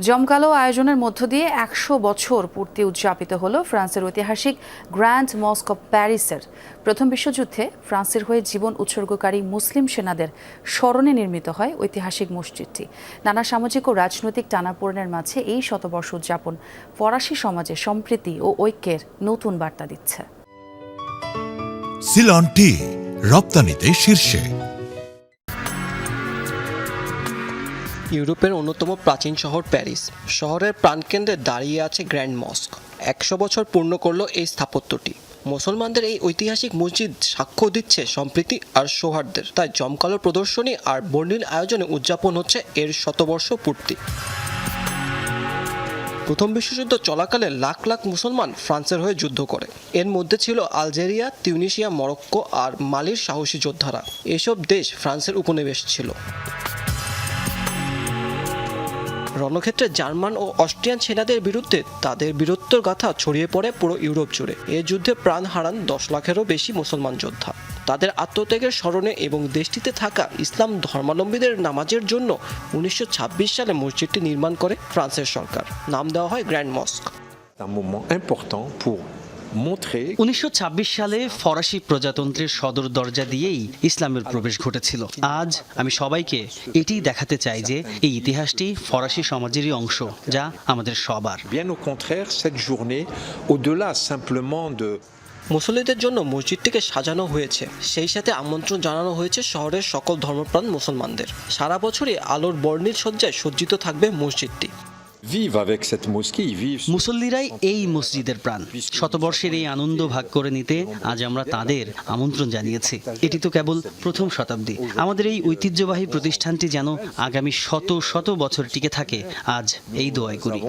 জমকালো আয়োজনের মধ্য দিয়ে ১০০ বছর পূর্তি উদযাপিত হলো ফ্রান্সের ঐতিহাসিক গ্র্যান্ড মস্ক অব প্যারিসের। প্রথম বিশ্বযুদ্ধে ফ্রান্সের হয়ে জীবন উৎসর্গকারী মুসলিম সেনাদের স্মরণে নির্মিত হয় ঐতিহাসিক মসজিদটি। নানা সামাজিক ও রাজনৈতিক টানাপোড়েনের মাঝে এই শতবর্ষ উদযাপন ফরাসি সমাজে সম্প্রীতি ও ঐক্যের নতুন বার্তা দিচ্ছে। সিলন টি রপ্তানিতে শীর্ষে। ইউরোপের অন্যতম প্রাচীন শহর প্যারিস শহরের প্রাণকেন্দ্রে দাঁড়িয়ে আছে গ্র্যান্ড মস্ক। ১০০ বছর পূর্ণ করল এই স্থাপত্যটি। মুসলমানদের এই ঐতিহাসিক মসজিদ সাক্ষ্য দিচ্ছে সম্প্রীতি আর সৌহার্দ্যের। তাই জমকালো প্রদর্শনী আর বর্ণিল আয়োজনে উদযাপন হচ্ছে এর শতবর্ষ পূর্তি। প্রথম বিশ্বযুদ্ধ চলাকালে লাখ লাখ মুসলমান ফ্রান্সের হয়ে যুদ্ধ করে। এর মধ্যে ছিল আলজেরিয়া, তিউনিসিয়া, মরক্কো আর মালির সাহসী যোদ্ধারা। এসব দেশ ফ্রান্সের উপনিবেশ ছিল। রণক্ষেত্রে জার্মান ও অস্ট্রিয়ান সেনাদের বিরুদ্ধে তাদের বীরত্বের গাথা ছড়িয়ে পড়ে পুরো ইউরোপ জুড়ে। এ যুদ্ধে প্রাণ হারান ১০ লাখেরও বেশি মুসলমান যোদ্ধা। তাদের আত্মত্যাগের স্মরণে এবং দেশটিতে থাকা ইসলাম ধর্মাবলম্বীদের নামাজের জন্য ১৯২৬ সালে মসজিদটি নির্মাণ করে ফ্রান্সের সরকার। নাম দেওয়া হয় গ্র্যান্ড মস্ক। ১৯২৬ সালে ফরাসি প্রজাতন্ত্রের সদর দরজা দিয়েই ইসলামের প্রবেশ ঘটেছিল। আজ আমি সবাইকে এটি দেখাতে চাই যে এই ইতিহাসটি ফরাসি সমাজেরই অংশ, যা আমাদের সবার। মুসল্লিদের জন্য মসজিদটিকে সাজানো হয়েছে, সেই সাথে আমন্ত্রণ জানানো হয়েছে শহরের সকল ধর্মপ্রাণ মুসলমানদের। সারা বছরই আলোর বর্ণিল সজ্জায় সজ্জিত থাকবে মসজিদটি। মুসল্লিরাই এই মসজিদের প্রাণ। শতবর্ষের এই আনন্দ ভাগ করে নিতে আজ আমরা তাদের আমন্ত্রণ জানিয়েছি। এটি তো কেবল প্রথম শতাব্দী। আমাদের এই ঐতিহ্যবাহী প্রতিষ্ঠানটি যেন আগামী শত শত বছর টিকে থাকে, আজ এই দোয়াই করি।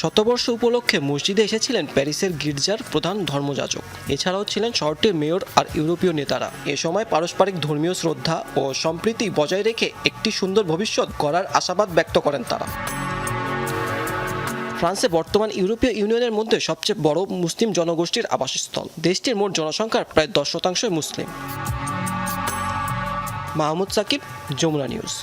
শতবর্ষ উপলক্ষে মসজিদে এসেছিলেন প্যারিসের গির্জার প্রধান ধর্মযাজক। এছাড়াও ছিলেন শহরটির মেয়র আর ইউরোপীয় নেতারা। এ সময় পারস্পরিক ধর্মীয় শ্রদ্ধা ও সম্প্রীতি বজায় রেখে একটি সুন্দর ভবিষ্যৎ গড়ার আশাবাদ ব্যক্ত করেন তারা। ফ্রান্সে বর্তমান ইউরোপীয় ইউনিয়নের মধ্যে সবচেয়ে বড় মুসলিম জনগোষ্ঠীর আবাসস্থল। দেশটির মোট জনসংখ্যার প্রায় ১০% মুসলিম। মাহমুদ সাকিব, যমুনা নিউজ।